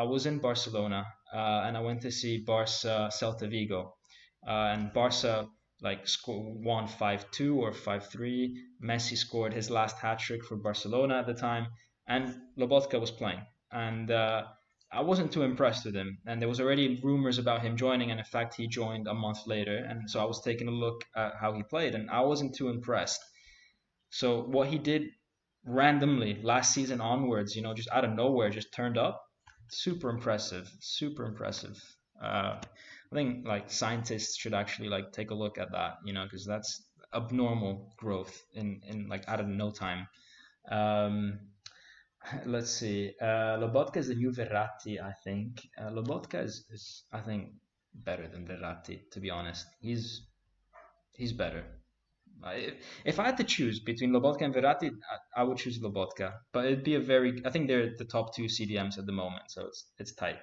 was in Barcelona, and I went to see Barca Celta Vigo, and Barca won 5-2 or 5-3. Messi scored his last hat trick for Barcelona at the time, and Lobotka was playing, and I wasn't too impressed with him. And there was already rumors about him joining, and in fact, he joined a month later. And so I was taking a look at how he played, and I wasn't too impressed. So what he did randomly last season onwards, just out of nowhere, just turned up. Super impressive, super impressive. I think like scientists should actually like take a look at that, because that's abnormal growth in like out of no time. Um, let's see. Lobotka is the new Verratti, I think. Lobotka is I think better than Verratti, to be honest. He's better. If I had to choose between Lobotka and Verratti, I would choose Lobotka. But it'd be I think they're the top two CDMs at the moment, so it's tight.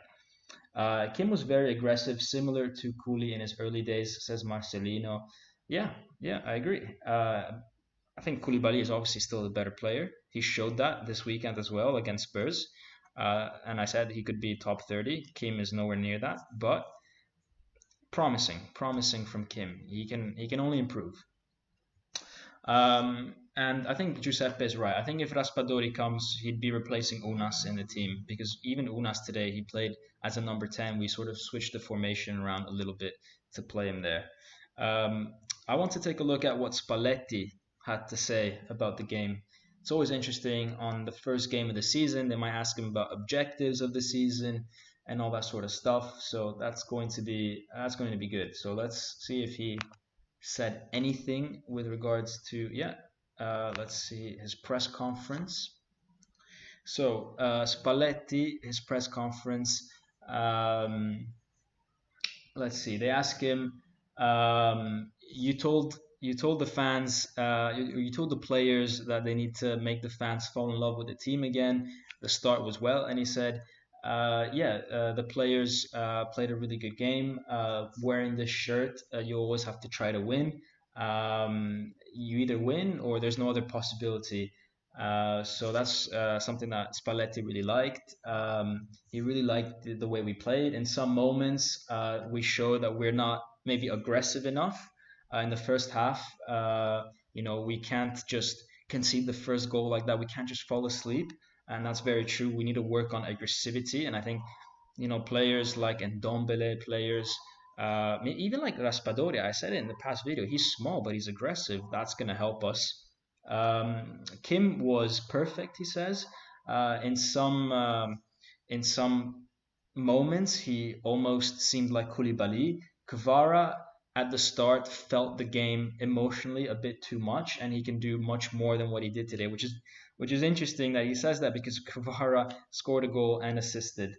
Kim was very aggressive, similar to Cooley in his early days, says Marcelino. Yeah, yeah, I agree. I think Koulibaly is obviously still the better player. He showed that this weekend as well against Spurs. And I said he could be top 30. Kim is nowhere near that, but promising from Kim. He can only improve. And I think Giuseppe is right. I think if Raspadori comes, he'd be replacing Unas in the team, because even Unas today, he played as a number 10. We sort of switched the formation around a little bit to play him there. I want to take a look at what Spalletti had to say about the game. It's always interesting. On the first game of the season, they might ask him about objectives of the season and all that sort of stuff. So that's going to be good. So let's see if he said anything with regards to let's see his press conference. So Spalletti, his press conference. Um, let's see. They ask him. You told the fans. You told the players that they need to make the fans fall in love with the team again. The start was well, and he said, the players played a really good game. Wearing this shirt, you always have to try to win. You either win or there's no other possibility. So that's something that Spalletti really liked. He really liked the way we played. In some moments, we show that we're not maybe aggressive enough in the first half. We can't just concede the first goal like that. We can't just fall asleep, and that's very true. We need to work on aggressivity, and I think players like Ndombele, players even like Raspadori. I said it in the past video. He's small, but he's aggressive. That's gonna help us. Kim was perfect, he says. In some moments, he almost seemed like Koulibaly. Kvara at the start felt the game emotionally a bit too much, and he can do much more than what he did today, which is interesting that he says that, because Kvara scored a goal and assisted.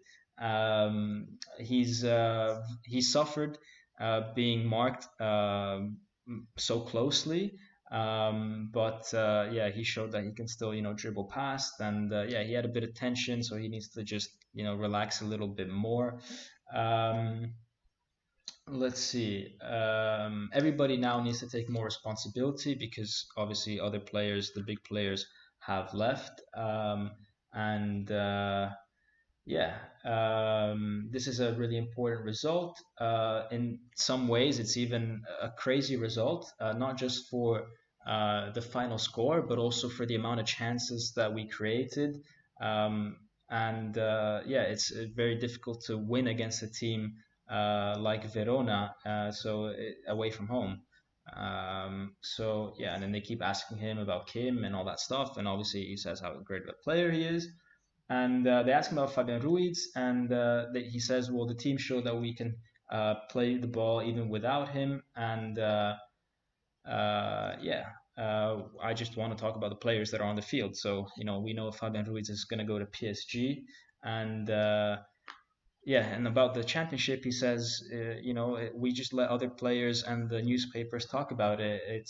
He suffered being marked so closely. But yeah, he showed that he can still, dribble past, and yeah, he had a bit of tension, so he needs to just, relax a little bit more. Um, let's see. Everybody now needs to take more responsibility, because obviously other players, the big players, have left. And yeah, this is a really important result. In some ways, it's even a crazy result, not just for the final score, but also for the amount of chances that we created. And yeah, it's very difficult to win against a team like Verona, away from home. So yeah, and then they keep asking him about Kim and all that stuff, and obviously he says how great of a player he is. And they ask him about Fabian Ruiz, and he says, well, the team showed that we can play the ball even without him, and yeah, I just want to talk about the players that are on the field. So, we know Fabian Ruiz is going to go to PSG. And yeah, and about the championship, he says, we just let other players and the newspapers talk about it.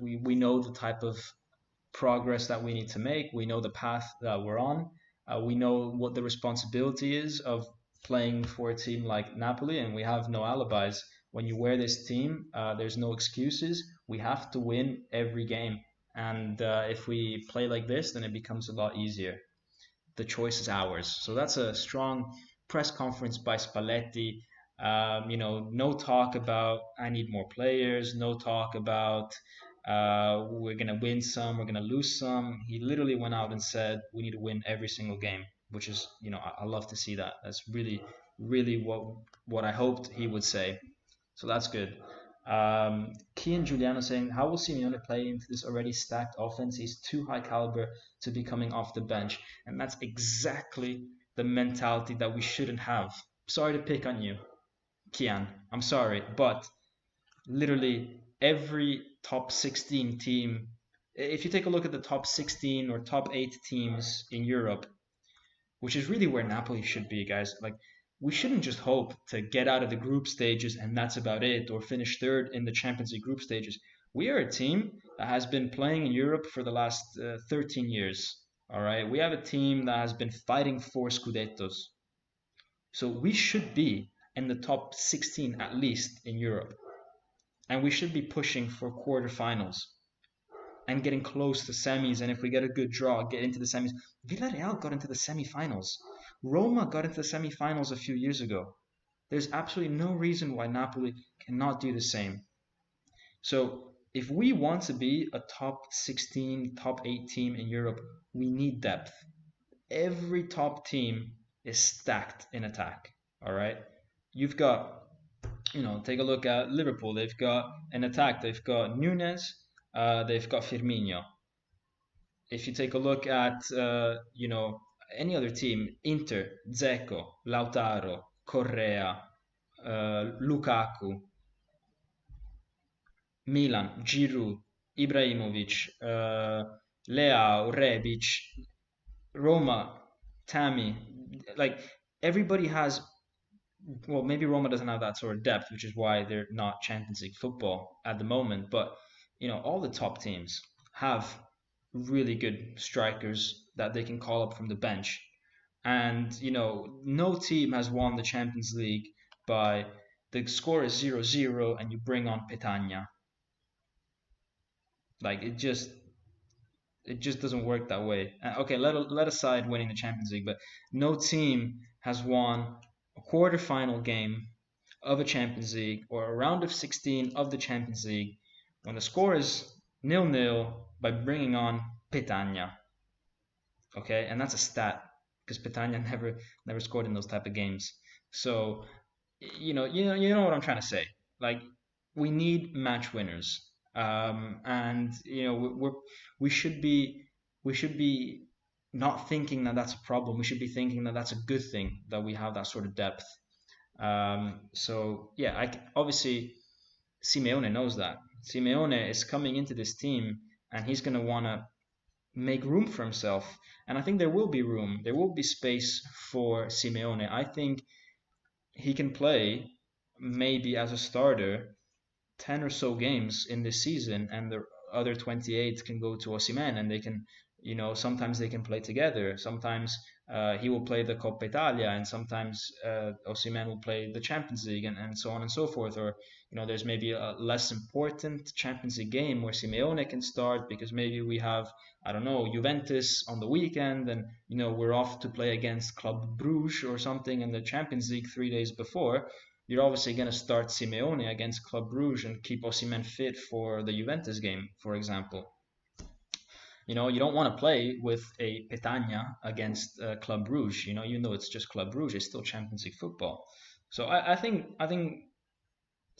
We know the type of progress that we need to make. We know the path that we're on. We know what the responsibility is of playing for a team like Napoli, and we have no alibis. When you wear this team, there's no excuses. We have to win every game. And if we play like this, then it becomes a lot easier. The choice is ours. So that's a strong press conference by Spalletti. No talk about I need more players, no talk about we're going to win some, we're going to lose some. He literally went out and said we need to win every single game, which is, I love to see that. That's really, really what I hoped he would say. So that's good. Key and Giuliano saying, how will Simeone play into this already stacked offense? He's too high caliber to be coming off the bench. And that's exactly the mentality that we shouldn't have. Sorry to pick on you, Kian. I'm sorry. But literally every top 16 team, if you take a look at the top 16 or top 8 teams in Europe, which is really where Napoli should be, guys. Like, we shouldn't just hope to get out of the group stages and that's about it, or finish third in the Champions League group stages. We are a team that has been playing in Europe for the last 13 years. All right, we have a team that has been fighting for Scudettos. So we should be in the top 16 at least in Europe. And we should be pushing for quarterfinals and getting close to semis. And if we get a good draw, get into the semis. Villarreal got into the semifinals. Roma got into the semifinals a few years ago. There's absolutely no reason why Napoli cannot do the same. So if we want to be a top 16, top 8 team in Europe, we need depth. Every top team is stacked in attack. All right. You've got, take a look at Liverpool. They've got an attack. They've got Nunes. They've got Firmino. If you take a look at, any other team, Inter, Dzeko, Lautaro, Correa, Lukaku, Milan, Giroud, Ibrahimovic, Leao, Rebic, Roma, Tammy. Like, everybody has, well, maybe Roma doesn't have that sort of depth, which is why they're not Champions League football at the moment. But, all the top teams have really good strikers that they can call up from the bench. And, no team has won the Champions League by the score is 0-0 and you bring on Petagna. Like, it just doesn't work that way. Okay, let aside winning the Champions League, but no team has won a quarterfinal game of a Champions League or a round of 16 of the Champions League when the score is 0-0 by bringing on Petagna. Okay, and that's a stat because Petagna never scored in those type of games. So, you know what I'm trying to say. Like, we need match winners, and we should be not thinking that that's a problem. We should be thinking that that's a good thing that we have that sort of depth. So yeah, obviously Simeone knows that. Simeone is coming into this team and he's going to want to make room for himself. And I think there will be room. There will be space for Simeone. I think he can play maybe as a starter 10 or so games in this season, and the other 28 can go to Osimhen, and they can, sometimes they can play together. Sometimes he will play the Coppa Italia, and sometimes Osimhen will play the Champions League, and so on and so forth. Or, there's maybe a less important Champions League game where Simeone can start because maybe we have, I don't know, Juventus on the weekend, and, we're off to play against Club Bruges or something in the Champions League 3 days before. You're obviously going to start Simeone against Club Bruges and keep Osimhen fit for the Juventus game, for example. You don't want to play with a Petagna against Club Bruges. Even though it's just Club Bruges, it's still Champions League football. So I think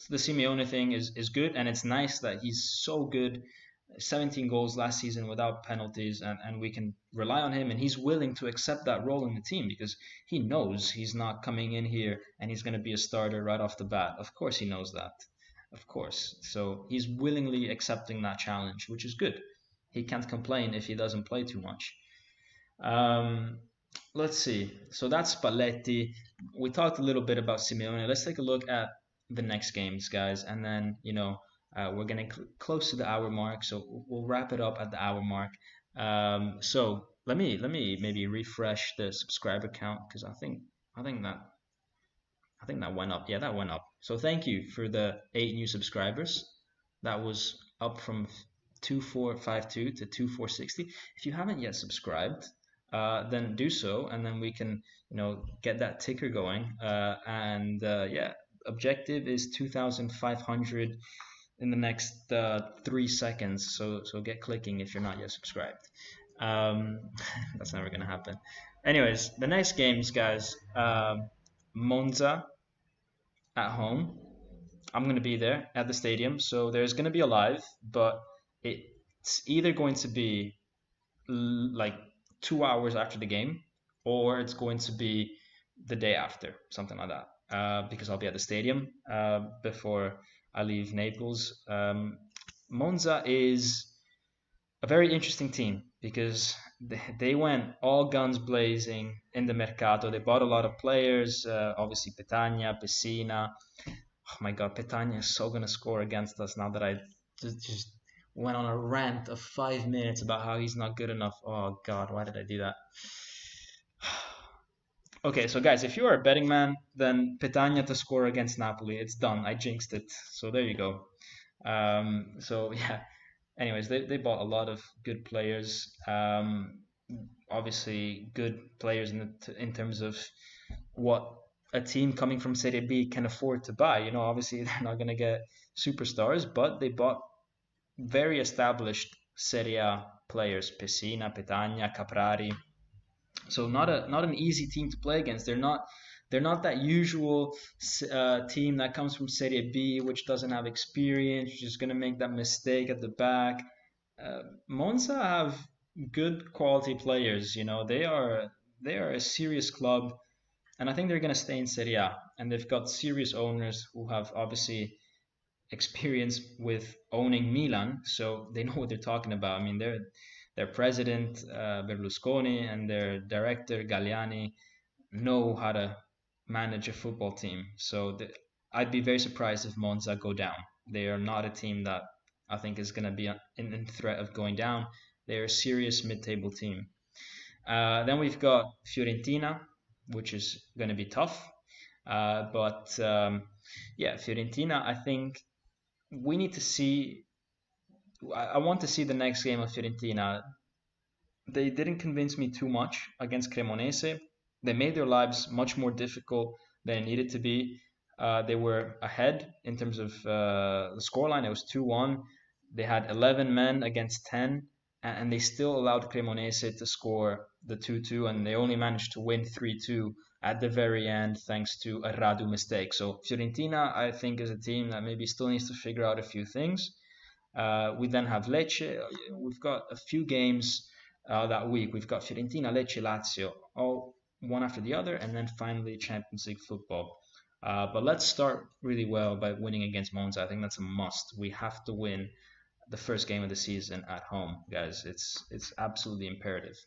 the Simeone thing is good, and it's nice that he's so good. 17 goals last season without penalties, and we can rely on him, and he's willing to accept that role in the team because he knows he's not coming in here and he's going to be a starter right off the bat. Of course he knows that. Of course. So he's willingly accepting that challenge, which is good. He can't complain if he doesn't play too much. Um, let's see. So that's Spalletti. We talked a little bit about Simeone. Let's take a look at the next games, guys, and then we're getting close to the hour mark, so we'll wrap it up at the hour mark. So let me maybe refresh the subscriber count because I think that went up. Yeah, that went up. So thank you for the 8 new subscribers. That was up from 2452 to 2460. If you haven't yet subscribed, then do so, and then we can get that ticker going. And yeah, objective is 2,500 in the next 3 seconds. So get clicking if you're not yet subscribed. That's never gonna happen. Anyways, the next games, guys. Monza at home. I'm going to be there at the stadium, so there's going to be a live, but it's either going to be like 2 hours after the game, or it's going to be the day after, something like that, because I'll be at the stadium before I leave Naples. Monza is a very interesting team because they went all guns blazing in the mercato. They bought a lot of players, obviously Petagna, Pessina. Oh my God, Petagna is so going to score against us now that I just went on a rant of 5 minutes about how he's not good enough. Oh God, why did I do that? Okay, so guys, if you are a betting man, then Petagna to score against Napoli. It's done. I jinxed it. So there you go. So yeah. Anyways, they bought a lot of good players. Obviously, good players in terms of what a team coming from Serie B can afford to buy. Obviously they're not going to get superstars, but they bought very established Serie A players: Pessina, Petagna, Caprari. So not an easy team to play against. They're not that usual team that comes from Serie B, which doesn't have experience, which is going to make that mistake at the back. Monza have good quality players. They are a serious club, and I think they're going to stay in Serie A. And they've got serious owners who have obviously experience with owning Milan, so they know what they're talking about. I mean, their president Berlusconi and their director Galliani know how to manage a football team. So I'd be very surprised if Monza go down. They are not a team that I think is going to be in threat of going down. They're a serious mid-table team. Then we've got Fiorentina, which is going to be tough. But yeah, Fiorentina, I think we need to see. I want to see the next game of Fiorentina. They didn't convince me too much against Cremonese. They made their lives much more difficult than it needed to be. They were ahead in terms of the scoreline. It was 2-1. They had 11 men against 10, and they still allowed Cremonese to score the 2-2, and they only managed to win 3-2 at the very end thanks to a Radu mistake. So Fiorentina, I think, is a team that maybe still needs to figure out a few things. We then have Lecce. We've got a few games that week. We've got Fiorentina, Lecce, Lazio, all one after the other, and then finally Champions League football. But let's start really well by winning against Monza. I think that's a must. We have to win the first game of the season at home, guys. It's absolutely imperative.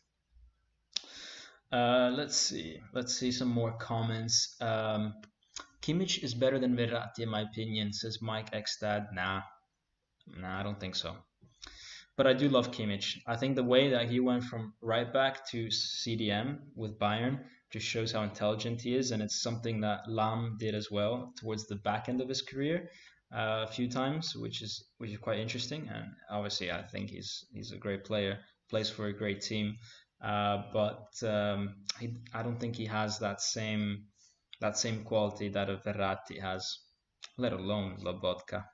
Let's see some more comments. Kimmich is better than Verratti in my opinion, says Mike Ekstad. Nah, I don't think so. But I do love Kimmich. I think the way that he went from right back to CDM with Bayern just shows how intelligent he is, and it's something that Lam did as well towards the back end of his career a few times, which is quite interesting. And obviously, I think he's a great player, plays for a great team, but I don't think he has that same quality that a Verratti has, let alone Lobotka.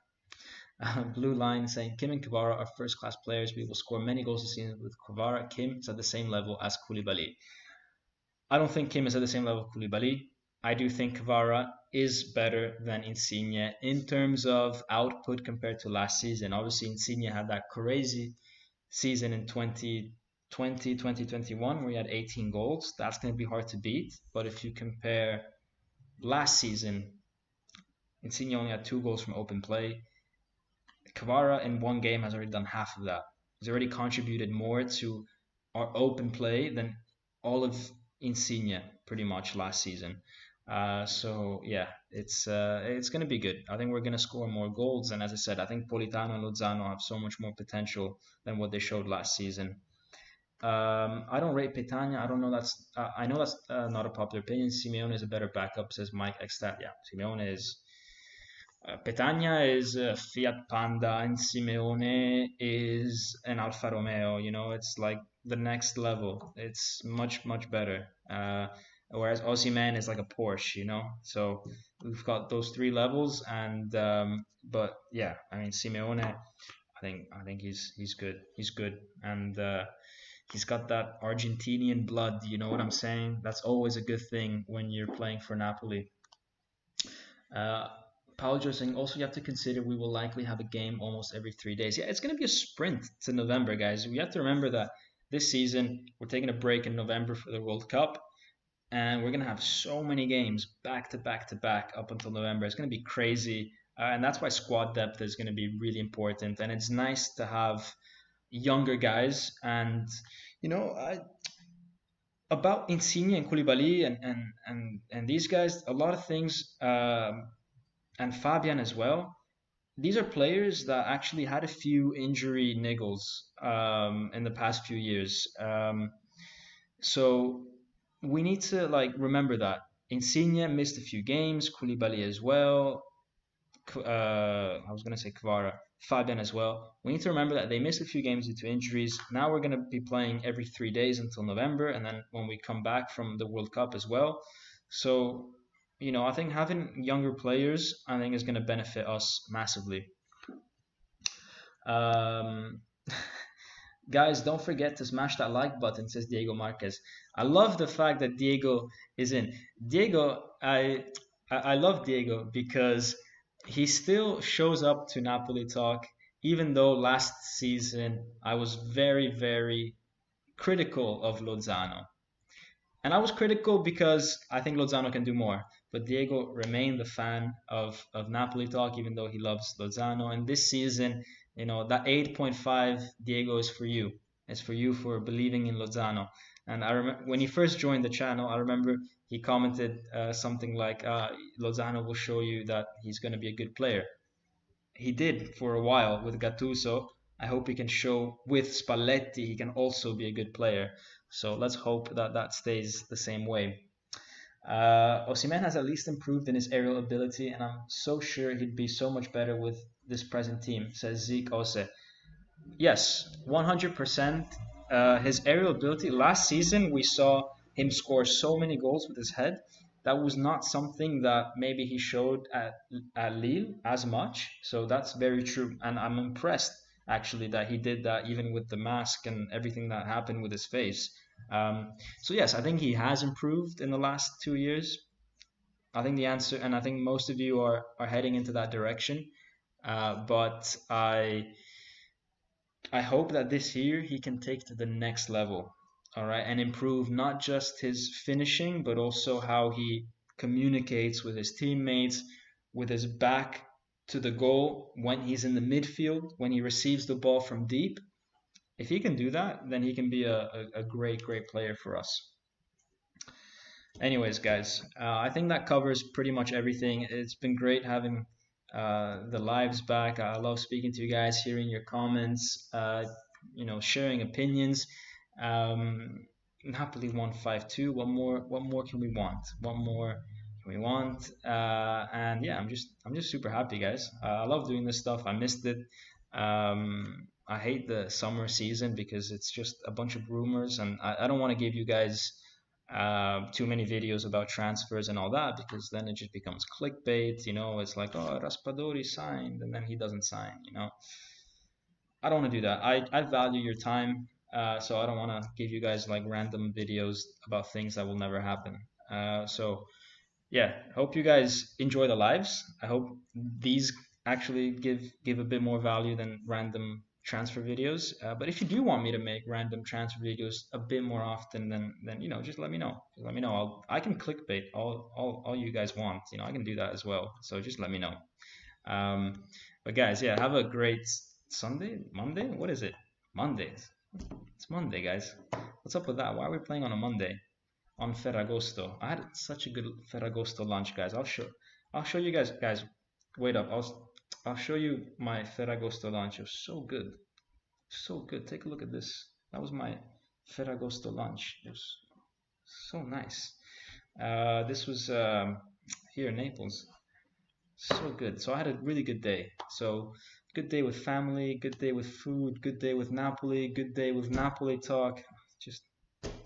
Blue Line saying Kim and Kvara are first-class players. We will score many goals this season with Kvara. Kim is at the same level as Koulibaly. I don't think Kim is at the same level as Koulibaly. I do think Kvara is better than Insigne in terms of output compared to last season. Obviously, Insigne had that crazy season in 2020, 2021 where he had 18 goals. That's going to be hard to beat. But if you compare last season, Insigne only had 2 goals from open play. Kvara in one game has already done half of that. He's already contributed more to our open play than all of Insigne pretty much last season. So yeah, it's going to be good. I think we're going to score more goals, and as I said, I think Politano and Lozano have so much more potential than what they showed last season. I don't rate Petagna. I don't know. I know that's not a popular opinion. Simeone is a better backup, says Mike Extat. Yeah, Simeone is. Petagna is a Fiat Panda, and Simeone is an Alfa Romeo. It's like the next level. It's much much better. Whereas Osimhen is like a Porsche. So we've got those three levels, and but yeah, I mean Simeone. I think he's good. He's good, and he's got that Argentinian blood. You know what I'm saying? That's always a good thing when you're playing for Napoli. Uh, Paul Joe saying also you have to consider we will likely have a game almost every 3 days. Yeah, it's going to be a sprint to November, guys. We have to remember that this season we're taking a break in November for the World Cup, and we're going to have so many games back to back to back up until November. It's going to be crazy, and that's why squad depth is going to be really important. And it's nice to have younger guys, and about Insigne and Koulibaly and these guys, a lot of things, and Fabian as well. These are players that actually had a few injury niggles in the past few years. So we need to remember that Insigne missed a few games, Koulibaly as well. I was going to say Kvara, Fabian as well. We need to remember that they missed a few games due to injuries. Now we're going to be playing every 3 days until November, and then when we come back from the World Cup as well. So, I think having younger players, I think, is going to benefit us massively. Um, Guys, don't forget to smash that like button, says Diego Marquez. I love the fact that Diego is in. Diego, I love Diego because he still shows up to Napoli Talk, even though last season I was very, very critical of Lozano. And I was critical because I think Lozano can do more. But Diego remained a fan of Napoli Talk, even though he loves Lozano. And this season, that 8.5, Diego, is for you. It's for you for believing in Lozano. And I remember when he first joined the channel, I remember he commented something like, Lozano will show you that he's going to be a good player. He did for a while with Gattuso. I hope he can show with Spalletti he can also be a good player. So let's hope that that stays the same way. Osimhen has at least improved in his aerial ability, and I'm so sure he'd be so much better with this present team, says Zeke Ose. Yes, 100%. His aerial ability. Last season, we saw him score so many goals with his head. That was not something that maybe he showed at Lille as much. So that's very true. And I'm impressed, actually, that he did that even with the mask and everything that happened with his face. So yes, I think he has improved in the last 2 years. I think the answer, and I think most of you are heading into that direction. But I hope that this year he can take to the next level, all right, and improve not just his finishing, but also how he communicates with his teammates, with his back to the goal when he's in the midfield, when he receives the ball from deep. If he can do that, then he can be a great, great player for us. Anyways, guys, I think that covers pretty much everything. It's been great having the lives back. I love speaking to you guys, hearing your comments, sharing opinions. Napoli 1-5-2. What more can we want? What more can we want? And yeah, I'm just super happy, guys. I love doing this stuff. I missed it. I hate the summer season because it's just a bunch of rumors, and I don't want to give you guys too many videos about transfers and all that, because then it just becomes clickbait. It's like, oh, Raspadori signed and then he doesn't sign. I don't want to do that. I value your time, so I don't want to give you guys like random videos about things that will never happen. So yeah, hope you guys enjoy the lives. I hope these actually give a bit more value than random transfer videos. But if you do want me to make random transfer videos a bit more often, then just let me know. Just let me know. I can clickbait all you guys want. I can do that as well. So just let me know. Um, but guys, yeah, have a great Sunday, Monday. What is it? Monday. It's Monday, guys. What's up with that? Why are we playing on a Monday? On Ferragosto. I had such a good Ferragosto lunch, guys. I'll show you guys. Wait up. I'll show you my Ferragosto lunch. It was so good. So good. Take a look at this. That was my Ferragosto lunch. It was so nice. This was here in Naples. So good. So I had a really good day. So good day with family, good day with food, good day with Napoli, good day with Napoli talk. Just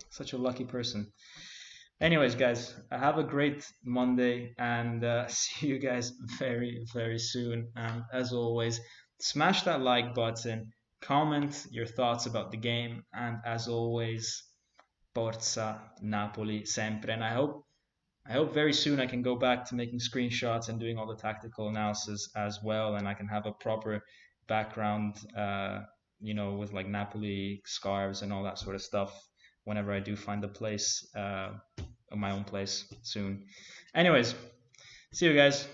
such a lucky person. Anyways, guys, have a great Monday and see you guys very, very soon. And as always, smash that like button, comment your thoughts about the game, and as always, Forza Napoli sempre. And I hope very soon I can go back to making screenshots and doing all the tactical analysis as well, and I can have a proper background, with like Napoli scarves and all that sort of stuff whenever I do find a place, my own place soon. Anyways, see you guys.